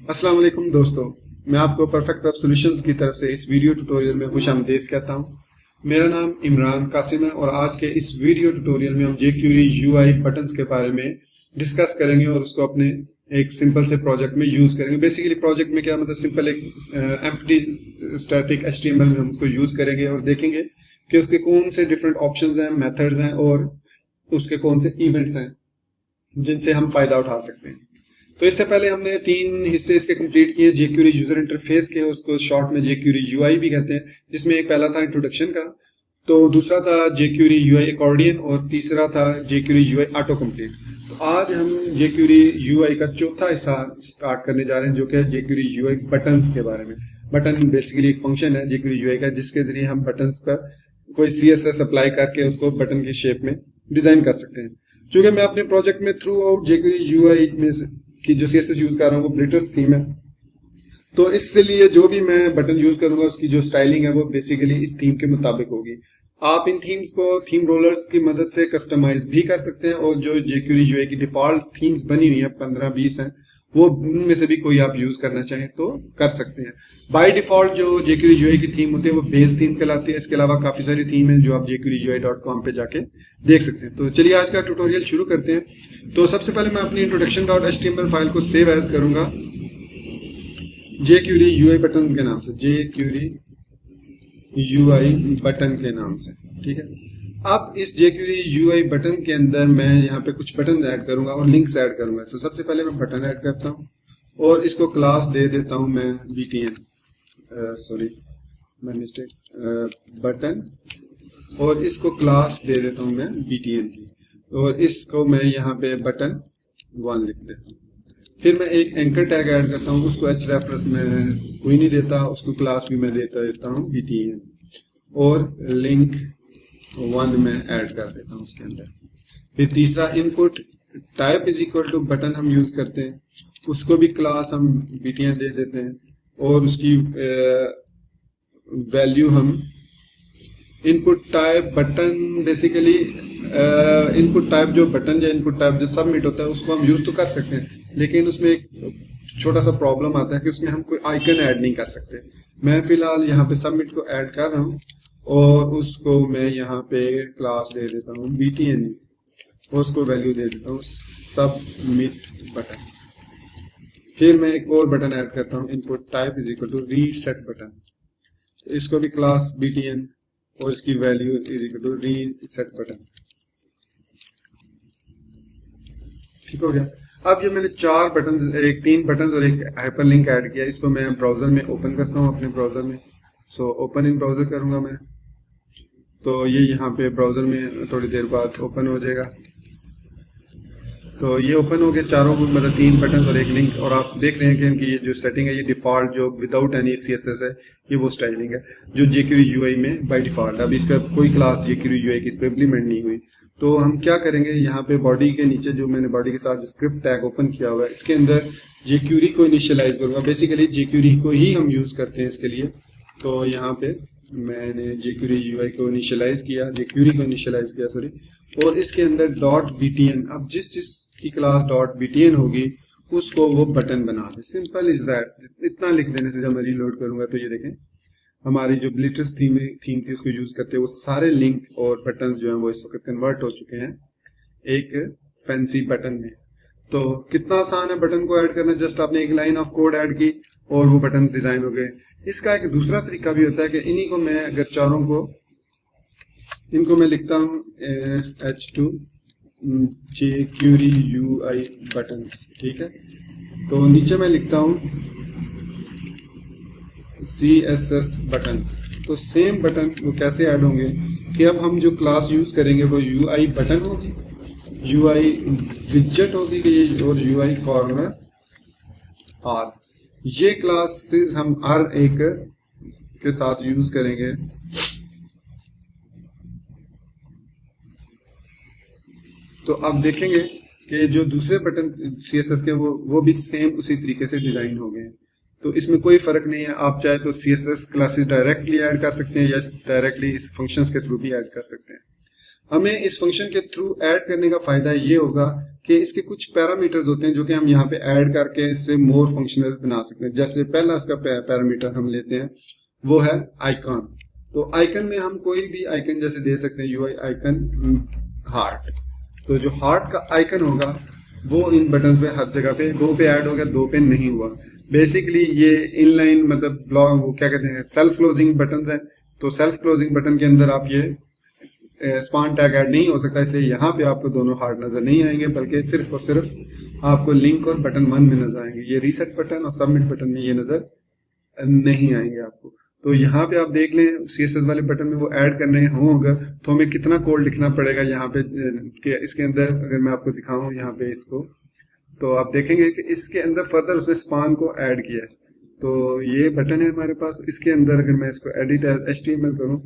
अस्सलाम वालेकुम दोस्तों, मैं आपको परफेक्ट वेब सॉल्यूशंस की तरफ से इस वीडियो ट्यूटोरियल में खुशामदीद कहता हूं। मेरा नाम इमरान कासिम है और आज के इस वीडियो ट्यूटोरियल में हम jQuery UI बटन्स के बारे में डिस्कस करेंगे और उसको अपने एक सिंपल से प्रोजेक्ट में यूज करेंगे। बेसिकली प्रोजेक्ट में क्या मतलब सिंपल एक एम्प्टी स्टैटिक HTML में हम उसको यूज करेंगे और देखेंगे कि उसके कौन से डिफरेंट ऑप्शंस हैं, मेथड्स हैं और उसके कौन से इवेंट्स हैं जिनसे हम फायदा उठा सकते हैं। तो इससे पहले हमने 3 हिस्से इसके कंप्लीट किए jQuery यूजर इंटरफेस के, उसको शॉर्ट में jQuery UI भी कहते हैं, जिसमें एक पहला था इंट्रोडक्शन का, तो दूसरा था jQuery UI अकॉर्डियन और तीसरा था jQuery UI ऑटो कंप्लीट। तो आज हम jQuery UI का चौथा हिस्सा स्टार्ट करने जा रहे हैं जो कि jQuery UI बटन्स के बारे में। बटन बेसिकली एक फंक्शन है jQuery UI का जिसके जरिए हम बटन्स पर कोई CSS अप्लाई करके उसको बटन की शेप में डिजाइन कर सकते हैं। चूंकि मैं अपने प्रोजेक्ट में थ्रू आउट jQuery UI में कि जो CSS यूज कर रहा हूँ वो ब्लिटर्स थीम है, तो इसलिए जो भी मैं बटन यूज करूंगा उसकी जो स्टाइलिंग है वो बेसिकली इस थीम के मुताबिक होगी। आप इन थीम्स को थीम रोलर्स की मदद से कस्टमाइज भी कर सकते हैं और जो jQuery UI की डिफॉल्ट थीम्स बनी हुई है 15-20 हैं, वो उनमें से भी कोई आप यूज करना चाहें तो कर सकते हैं। बाय डिफॉल्ट जो jQuery UI की थीम होती है वो बेस थीम कहलाती है। इसके अलावा काफी सारी थीम है जो आप jQueryui.com पे जाके देख सकते हैं। तो चलिए आज का ट्यूटोरियल शुरू करते हैं। तो सबसे पहले मैं अपनी introduction.html फाइल को सेव एज करूंगा jQuery UI बटन के नाम से, jQuery UI बटन के नाम से, ठीक है। अब इस jQuery UI बटन के अंदर मैं यहाँ पे कुछ बटन ऐड करूंगा और लिंक्स ऐड करूंगा। तो सबसे पहले मैं बटन ऐड करता हूँ और इसको क्लास दे देता हूँ मैं btn, बटन, और इसको क्लास दे देता हूँ मैं btn की, और इसको मैं यहाँ पे बटन 1 लिख देता हूँ। फिर मैं एक एंकर टैग ऐड करता हूँ, उसको hrefs में कोई नहीं देता, उसको क्लास भी मैं देता हूँ btn, और लिंक 1 में ऐड कर देता हूँ उसके अंदर। फिर तीसरा input type is equal to button हम यूज करते हैं, उसको भी क्लास हम btn दे देते हैं और उसकी वैल्यू हम input type button, basically input type जो बटन या इनपुट टाइप जो सबमिट होता है उसको हम यूज तो कर सकते हैं, लेकिन उसमें एक छोटा सा प्रॉब्लम आता है कि उसमें हम कोई आइकन ऐड नहीं कर सकते। मैं फिलहाल यहाँ पे सबमिट को ऐड कर रहा हूँ और उसको मैं यहाँ पे क्लास दे देता हूँ btn और उसको वैल्यू दे देता हूँ सबमिट बटन। फिर मैं एक और बटन ऐड करता हूँ input type is equal to reset button, इसको भी क्लास btn और इसकी value is equal to reset button. ठीक हो गया। अब ये मैंने 3 बटन और एक हाइपरलिंक ऐड किया, इसको मैं ब्राउजर में ओपन करता हूँ अपने ब्राउजर में। सो ओपन इन ब्राउजर करूंगा मैं, तो ये यहाँ पे ब्राउजर में थोड़ी देर बाद ओपन हो जाएगा। तो ये ओपन हो गए चारों, मतलब 3 बटन और एक लिंक, और आप देख रहे हैं कि इनकी ये जो सेटिंग है ये डिफॉल्ट जो विदाउट एनी CSS है, ये वो स्टाइलिंग है जो jQuery UI में बाय डिफॉल्ट। अब इसका कोई क्लास jQuery UI की इस पर इम्प्लीमेंट नहीं हुई, तो हम क्या करेंगे, यहाँ पे बॉडी के नीचे जो मैंने बॉडी के साथ स्क्रिप्ट टैग ओपन किया हुआ है इसके अंदर jQuery को इनिशियलाइज करूंगा। बेसिकली jQuery को ही हम यूज करते हैं इसके लिए। तो यहाँ पे मैंने jQuery UI को इनिशियलाइज किया, और इसके अंदर .btn, अब जिस की क्लास .btn होगी उसको वो बटन बना दे। Simple is that. इतना लिख देने से जब मैं रीलोड करूंगा तो ये देखें हमारी जो ब्लिटर्स थीम थी उसको यूज करते हैं वो सारे लिंक और बटन जो हैं वो इस वक्त कन्वर्ट हो चुके हैं एक फैंसी बटन में। तो कितना आसान है बटन को ऐड करना, जस्ट आपने एक लाइन ऑफ कोड ऐड की और वो बटन डिजाइन हो गए। इसका एक दूसरा तरीका भी होता है कि इन्हीं को मैं अगर चारों को इनको मैं लिखता हूँ H2 jQuery UI बटन्स, ठीक है। तो नीचे मैं लिखता हूँ CSS बटन्स। तो सेम बटन वो कैसे ऐड होंगे कि अब हम जो क्लास यूज करेंगे वो UI बटन होगी, UI विजेट होगी और UI कॉर्नर आर। ये क्लासेस हम हर एक के साथ यूज करेंगे। तो अब देखेंगे कि जो दूसरे बटन CSS के वो भी सेम उसी तरीके से डिजाइन हो गए हैं। तो इसमें कोई फर्क नहीं है, आप चाहे तो CSS क्लासेस डायरेक्टली ऐड कर सकते हैं या डायरेक्टली इस फंक्शंस के थ्रू भी ऐड कर सकते हैं। हमें इस फंक्शन के थ्रू ऐड करने का फायदा ये होगा कि इसके कुछ पैरामीटर्स होते हैं जो कि हम यहाँ पे ऐड करके इससे मोर फंक्शनल बना सकते हैं। जैसे पहला इसका पैरामीटर हम लेते हैं, वो है आइकन। तो आइकन में हम कोई भी आइकन जैसे दे सकते हैं, यूआई आइकन हार्ट। तो जो हार्ट का आइकन होगा वो इन बटन पे हर जगह पे 2 पे ऐड हो गया, 2 पे नहीं हुआ। बेसिकली ये इनलाइन मतलब ब्लॉक वो क्या कहते हैं, सेल्फ क्लोजिंग बटन है। तो सेल्फ क्लोजिंग बटन के अंदर आप ये स्पान टैग ऐड नहीं हो सकता, इसलिए यहाँ पे आपको दोनों हार्ट नजर नहीं आएंगे, बल्कि सिर्फ और सिर्फ आपको लिंक और बटन 1 में नजर आएंगे। ये रीसेट बटन और सबमिट बटन में ये नजर नहीं आएंगे आपको। तो यहाँ पे आप देख लें CSS वाले बटन में वो ऐड करने हों अगर, तो हमें कितना कोड लिखना पड़ेगा यहाँ पे कि इसके अंदर। अगर मैं आपको दिखाऊं यहाँ पे इसको, तो आप देखेंगे कि इसके अंदर फर्दर उसने स्पान को ऐड किया है। तो ये बटन है हमारे पास, इसके अंदर अगर मैं इसको एडिट HTML करूं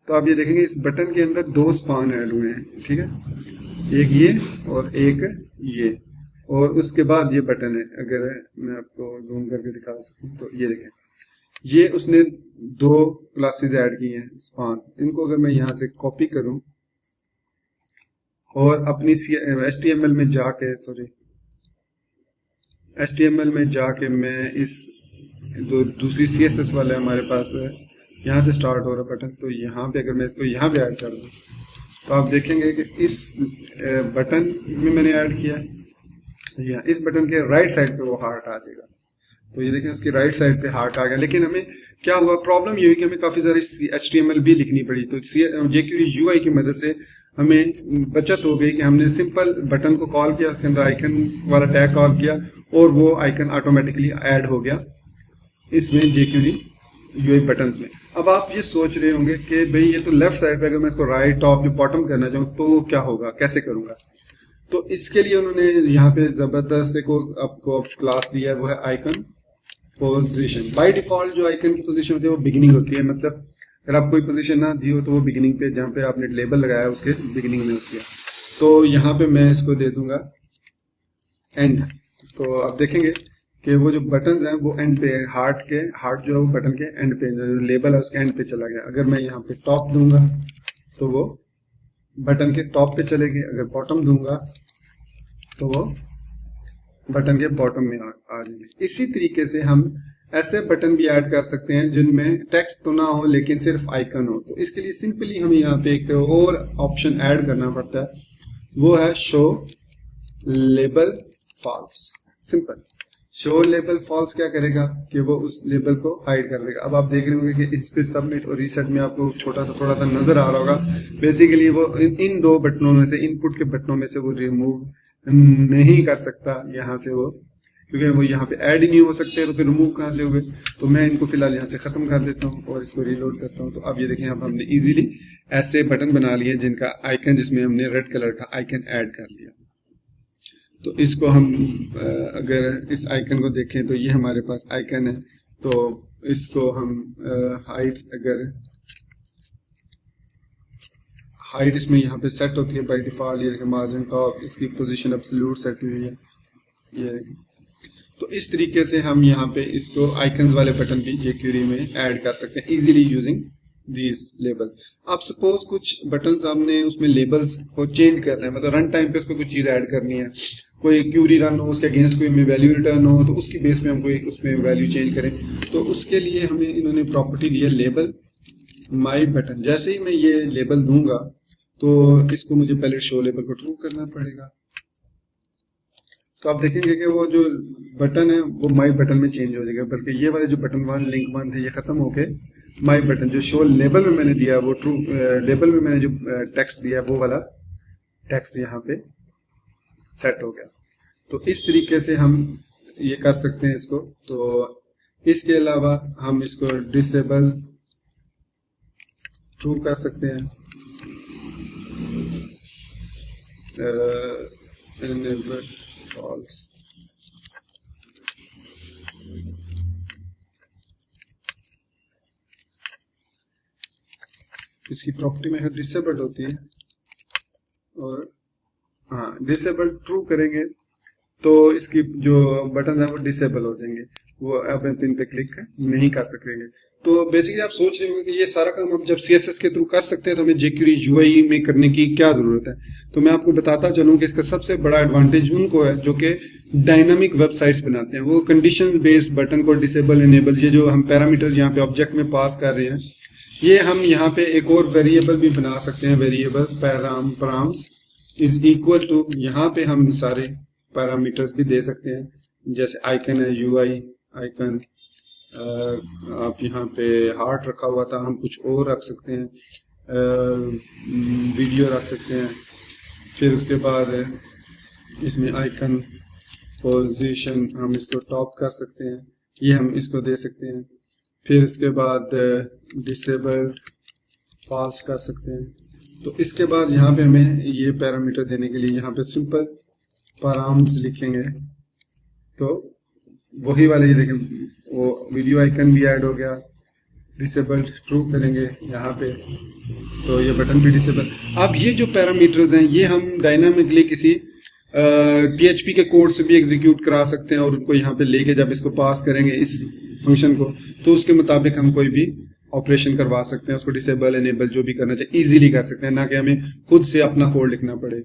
तो आप ये देखेंगे इस बटन के अंदर 2 स्पान ऐड हुए हैं, ठीक है, एक ये और एक ये, और उसके बाद ये बटन है। अगर मैं आपको जूम करके दिखा सकूं तो ये देखें, ये उसने 2 क्लासेस ऐड की हैं स्पान। इनको अगर मैं यहाँ से कॉपी करूं और अपनी HTML में जाके HTML में जाके मैं इस जो दूसरी CSS वाला है हमारे पास है, यहाँ से स्टार्ट हो रहा बटन, तो यहाँ पे अगर मैं इसको यहाँ पे ऐड कर दूँ तो आप देखेंगे कि इस बटन में मैंने ऐड किया है, या इस बटन के राइट साइड पे वो हार्ट आ जाएगा। तो ये देखें उसकी राइट साइड पे हार्ट आ गया। लेकिन हमें क्या हुआ, प्रॉब्लम ये हुई कि हमें काफी सारी HTML भी लिखनी पड़ी। तो jQuery UI की मदद से हमें बचत हो गई कि हमने सिंपल बटन को कॉल किया, उसके अंदर आइकन वाला टैग कॉल किया और वो आइकन ऑटोमेटिकली ऐड हो गया इसमें jQuery UI बटन में। अब आप ये सोच रहे होंगे कि भाई ये तो लेफ्ट साइड पे, अगर मैं इसको राइट टॉप या बॉटम करना चाहूँ तो क्या होगा, कैसे करूंगा। तो इसके लिए उन्होंने यहाँ पे जबरदस्त एक आपको क्लास दिया है, वो है आइकन पोजीशन। बाय डिफॉल्ट जो आइकन की पोजीशन होती है वो बिगिनिंग होती है, मतलब अगर आप कोई पोजीशन ना दी हो तो वो बिगिनिंग पे, जहाँ पे आपने लेबल लगाया है उसके बिगिनिंग में होती है। तो यहाँ पे मैं इसको दे दूंगा एंड। तो आप देखेंगे कि वो जो बटन हैं वो एंड पे, हार्ट जो है वो बटन के एंड पे, जो लेबल है उसके एंड पे चला गया। अगर मैं यहाँ पे टॉप दूंगा तो वो बटन के टॉप पे चलेगी, अगर बॉटम दूंगा तो वो बटन के बॉटम में आ जाएंगे। इसी तरीके से हम ऐसे बटन भी ऐड कर सकते हैं जिनमें टेक्स्ट तो ना हो लेकिन सिर्फ आइकन हो। तो इसके लिए सिंपली हमें यहाँ पे एक और ऑप्शन ऐड करना पड़ता है, वो है show label false. Simple show label false क्या करेगा कि वो उस लेबल को हाइड कर देगा। अब आप देख रहे होंगे कि इस पे सबमिट और रीसेट में आपको थोड़ा सा नजर आ रहा होगा। बेसिकली वो इन 2 बटनों में से, इनपुट के बटनों में से वो रिमूव नहीं कर सकता यहाँ से वो, क्योंकि वो यहाँ पे ऐड ही नहीं हो सकते, तो फिर रिमूव कहाँ से हुए। तो मैं इनको फिलहाल यहाँ से खत्म कर देता हूँ और इसको रीलोड करता हूँ। तो अब ये देखें, अब हमने इजीली ऐसे बटन बना लिए जिनका आइकन, जिसमें हमने रेड कलर का आइकन ऐड कर लिया। तो इसको हम अगर इस आइकन को देखें तो ये हमारे पास आइकन है। तो इसको हम हाइट, अगर हाइट इसमें यहाँ पे सेट होती है बाय डिफॉल्ट, ये मार्जिन टॉप, इसकी पोजीशन एब्सोल्यूट सेट हुई है ये। तो इस तरीके से हम यहाँ पे इसको आइकन्स वाले बटन भी jQuery में ऐड कर सकते हैं इजीली यूजिंग दीज लेबल। आप सपोज कुछ बटन हमने उसमें लेबल्स को चेंज करना है, मतलब रन टाइम पे उसको कुछ चीज ऐड करनी है, कोई क्यूरी रन हो, उसके अगेंस्ट कोई हमें वैल्यू रिटर्न हो, तो उसकी बेस पे हम कोई उसमें वैल्यू चेंज करें। तो उसके लिए हमें इन्होंने प्रॉपर्टी दी है लेबल माई बटन। जैसे ही मैं ये लेबल दूंगा तो इसको मुझे पहले शो लेबल को ट्रू करना पड़ेगा। तो आप देखेंगे कि वो जो बटन है वो माई बटन में चेंज हो जाएगा, बल्कि ये वाले जो बटन 1 लिंक 1 थे ये खत्म होके माई बटन, जो शो लेबल में मैंने दिया वो ट्रू, लेबल में मैंने जो टेक्स्ट दिया वो वाला टेक्स्ट यहाँ पे सेट हो गया। तो इस तरीके से हम ये कर सकते हैं इसको। तो इसके अलावा हम इसको डिसेबल ट्रू कर सकते हैं, enable false। इसकी प्रॉपर्टी में डिसेबल्ड होती है, और हाँ डिसेबल ट्रू करेंगे तो इसकी जो बटन है वो डिसेबल हो जाएंगे, वो आप इन पे क्लिक नहीं कर सकेंगे। तो बेसिकली आप सोच रहे होंगे कि ये सारा काम हम जब CSS के थ्रू कर सकते हैं तो हमें jQuery UI में करने की क्या जरूरत है। तो मैं आपको बताता चलूं कि इसका सबसे बड़ा एडवांटेज उनको है जो कि डायनामिक वेबसाइट्स बनाते हैं। वो कंडीशन बेस्ड बटन को डिसेबल इनेबल, ये जो हम पैरामीटर्स यहाँ पे ऑब्जेक्ट में पास कर रहे हैं, ये हम यहाँ पे एक और वेरिएबल भी बना सकते हैं। Variable params is equal to, यहाँ पे हम सारे पैरामीटर्स भी दे सकते हैं, जैसे आइकन है UI आइकन, आप यहाँ पे हार्ट रखा हुआ था, हम कुछ और रख सकते हैं, वीडियो रख सकते हैं। फिर उसके बाद इसमें आइकन पोजीशन हम इसको टॉप कर सकते हैं, ये हम इसको दे सकते हैं। फिर इसके बाद डिसेबल्ड फॉल्स कर सकते हैं। तो इसके बाद यहाँ पे हमें ये पैरामीटर देने के लिए यहाँ पे सिंपल पैराम्स लिखेंगे, तो वही वाले, ये देखें वो वीडियो आइकन भी ऐड हो गया। डिसेबल्ड ट्रू करेंगे यहाँ पे तो ये बटन भी डिसेबल। अब ये जो पैरामीटर्स हैं ये हम डायनामिकली किसी PHP के कोड से भी एग्जीक्यूट करा सकते हैं और उनको यहाँ पे लेके जब इसको पास करेंगे इस फंक्शन को, तो उसके मुताबिक हम कोई भी ऑपरेशन करवा सकते हैं, उसको डिसेबल इनेबल जो भी करना चाहिए इजीली कर सकते हैं, ना कि हमें खुद से अपना कोड लिखना पड़े।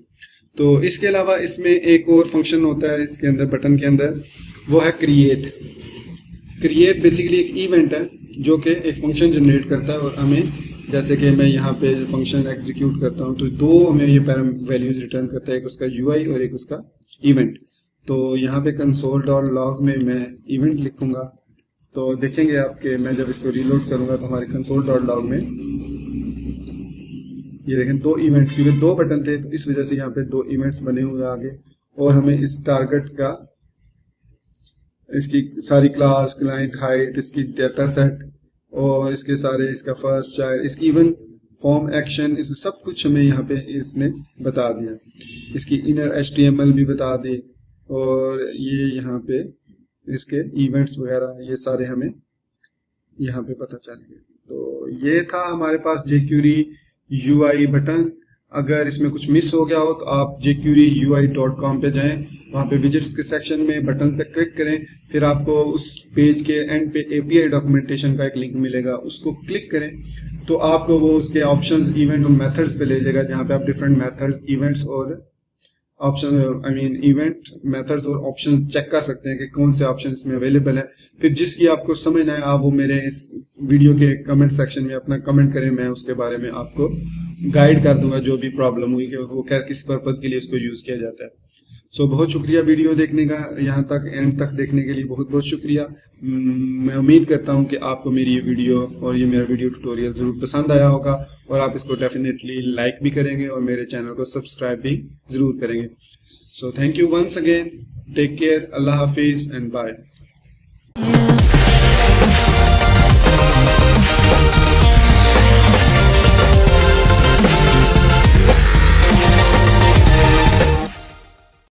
तो इसके अलावा इसमें एक और फंक्शन होता है इसके अंदर, बटन के अंदर, वो है क्रिएट। क्रिएट बेसिकली एक इवेंट है जो कि एक फंक्शन जनरेट करता है और हमें, जैसे कि मैं यहाँ पे फंक्शन एग्जीक्यूट करता हूँ तो दो हमें ये वैल्यूज रिटर्न करता है, एक उसका UI और एक उसका इवेंट। तो यहाँ पे console.log में मैं इवेंट लिखूंगा, तो देखेंगे आपके, मैं जब इसको रीलोड करूंगा तो हमारे console.log में ये देखें दो इवेंट, क्योंकि दो बटन थे तो इस वजह से यहाँ पे दो इवेंट्स बने हुए आगे। और हमें इस टारगेट का, इसकी सारी क्लास, क्लाइंट हाइट, इसकी डेटा सेट और इसके सारे, इसका फर्स्ट चाइल्ड, इसकी इवन फॉर्म एक्शन, इस सब कुछ हमें यहाँ पे इसने बता दिया। इसकी इनर HTML भी बता दी और ये यहाँ पे इसके इवेंट्स वगैरह ये सारे हमें यहाँ पे पता चल गए। तो ये था हमारे पास jQuery UI बटन। अगर इसमें कुछ मिस हो गया हो तो आप jQueryui.com पे जाएं, वहाँ पे विजिट्स के सेक्शन में बटन पे क्लिक करें, फिर आपको उस पेज के एंड पे API डॉक्यूमेंटेशन का एक लिंक मिलेगा, उसको क्लिक करें तो आपको वो उसके ऑप्शंस, इवेंट और मेथड्स पे ले जाएगा, जहाँ पे आप डिफरेंट मेथड्स, इवेंट्स और ऑप्शन, इवेंट मेथड्स और ऑप्शन चेक कर सकते हैं कि कौन से ऑप्शन इसमें अवेलेबल है। फिर जिसकी आपको समझ ना आए आप वो मेरे इस वीडियो के कमेंट सेक्शन में अपना कमेंट करें, मैं उसके बारे में आपको गाइड कर दूंगा जो भी प्रॉब्लम हुई कि वो क्या किस पर्पज के लिए इसको यूज किया जाता है। सो बहुत शुक्रिया वीडियो देखने का, यहाँ तक एंड तक देखने के लिए बहुत बहुत शुक्रिया। मैं उम्मीद करता हूँ कि आपको मेरी ये वीडियो और ये मेरा वीडियो ट्यूटोरियल जरूर पसंद आया होगा और आप इसको डेफिनेटली लाइक भी करेंगे और मेरे चैनल को सब्सक्राइब भी जरूर करेंगे। So thank you once again, take care, Allah हाफिज एंड बाय।